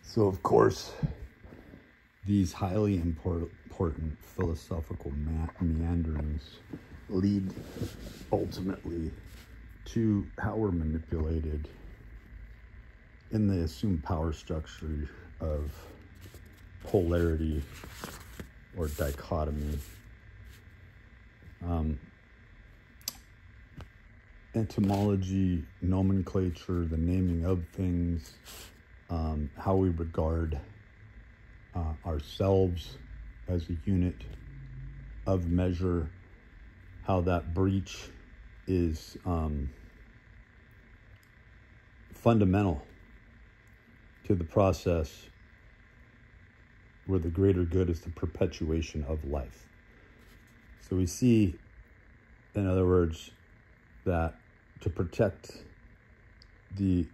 So, of course, these highly important philosophical meanderings lead ultimately to how we're manipulated in the assumed power structure of polarity or dichotomy. Etymology, nomenclature, the naming of things, how we regard ourselves as a unit of measure, how that breach is fundamental to the process where the greater good is the perpetuation of life. So we see, in other words, that to protect the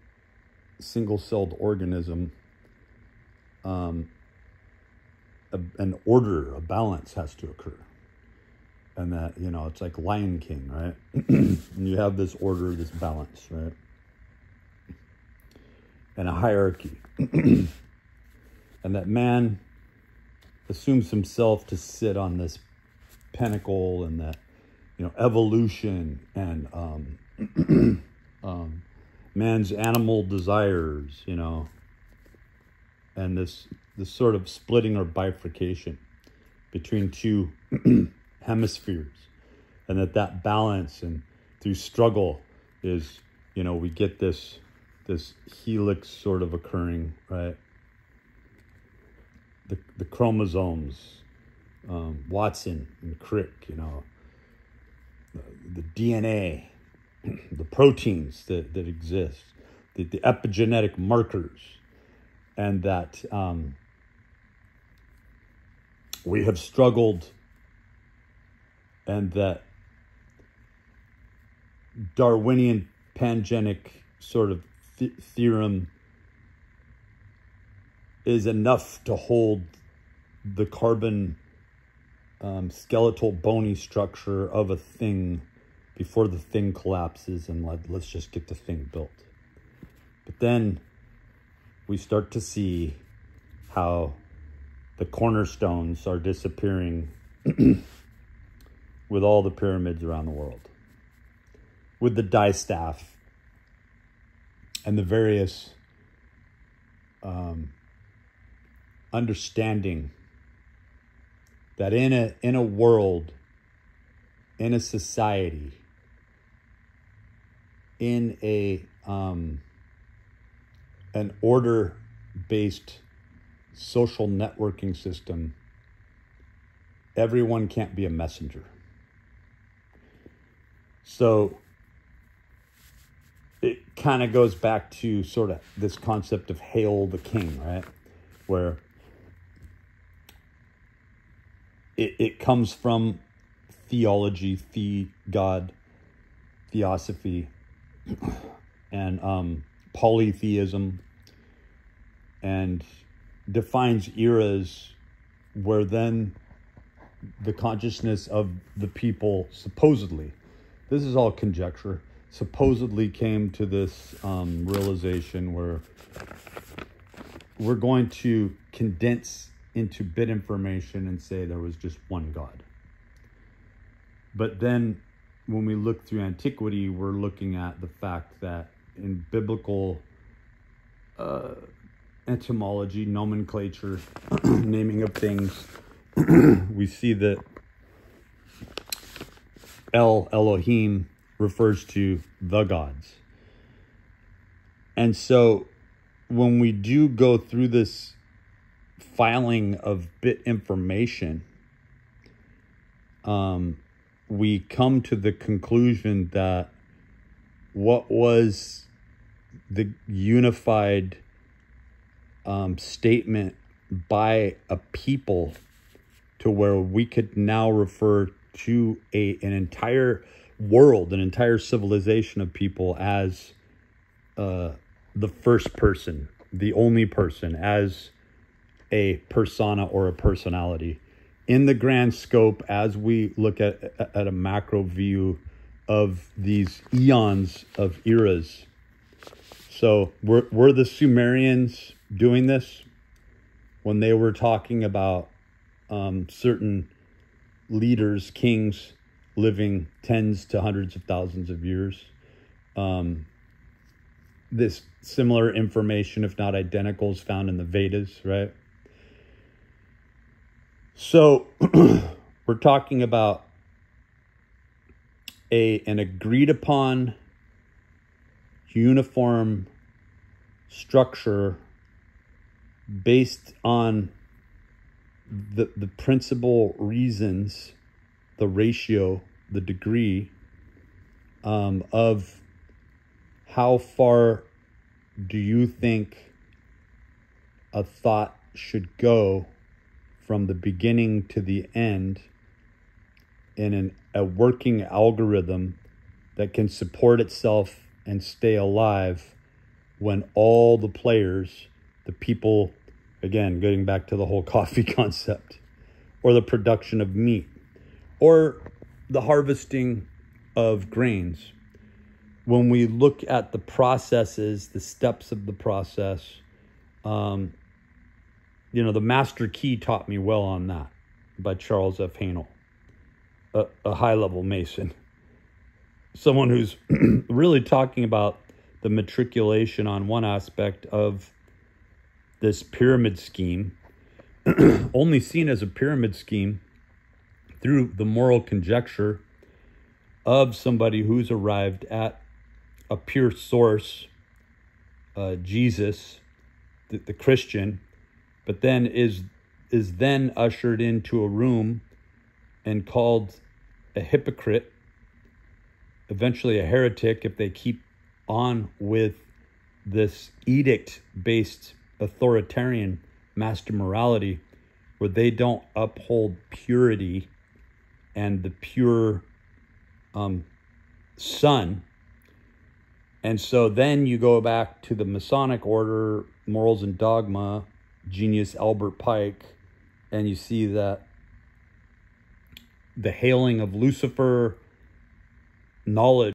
single-celled organism, an order, a balance has to occur. And that, it's like Lion King, right? And you have this order, this balance, right? And a hierarchy. And that man assumes himself to sit on this pinnacle, and that, evolution and man's animal desires, and this sort of splitting or bifurcation between two hemispheres, and that balance and through struggle is, we get this helix sort of occurring, right? The chromosomes, Watson and Crick, the DNA, the proteins that exist, the epigenetic markers, and that we have struggled, and that Darwinian pangenic sort of theorem is enough to hold the carbon skeletal bony structure of a thing before the thing collapses, and let's just get the thing built. But then we start to see how the cornerstones are disappearing with all the pyramids around the world, with the distaff and the various understanding that in a world, in a society, in an order-based social networking system, everyone can't be a messenger. So it kind of goes back to sort of this concept of hail the king, right? Where it comes from theology, God, theosophy, and polytheism, and defines eras where then the consciousness of the people supposedly, this is all conjecture, supposedly came to this realization where we're going to condense into bit information and say there was just one God. But then when we look through antiquity, we're looking at the fact that in biblical etymology, nomenclature, naming of things, we see that Elohim refers to the gods. And so when we do go through this filing of bit information, we come to the conclusion that what was the unified statement by a people to where we could now refer to an entire world, an entire civilization of people as the first person, the only person, as a persona or a personality. In the grand scope, as we look at a macro view of these eons of eras, So were the Sumerians doing this when they were talking about certain leaders, kings, living tens to hundreds of thousands of years? This similar information, if not identical, is found in the Vedas, right? So we're talking about an agreed upon uniform structure based on the principal reasons, the ratio, the degree of how far do you think a thought should go from the beginning to the end in a working algorithm that can support itself and stay alive when all the players, the people, again, getting back to the whole coffee concept, or the production of meat, or the harvesting of grains. When we look at the processes, the steps of the process, the Master Key taught me well on that, by Charles F. Haanel, a high-level Mason. Someone who's really talking about the matriculation on one aspect of this pyramid scheme, only seen as a pyramid scheme through the moral conjecture of somebody who's arrived at a pure source, Jesus, the Christian, but then is then ushered into a room and called a hypocrite, eventually a heretic, if they keep on with this edict-based authoritarian master morality, where they don't uphold purity and the pure sun. And so then you go back to the Masonic order, Morals and Dogma, genius Albert Pike, and you see that the hailing of Lucifer, knowledge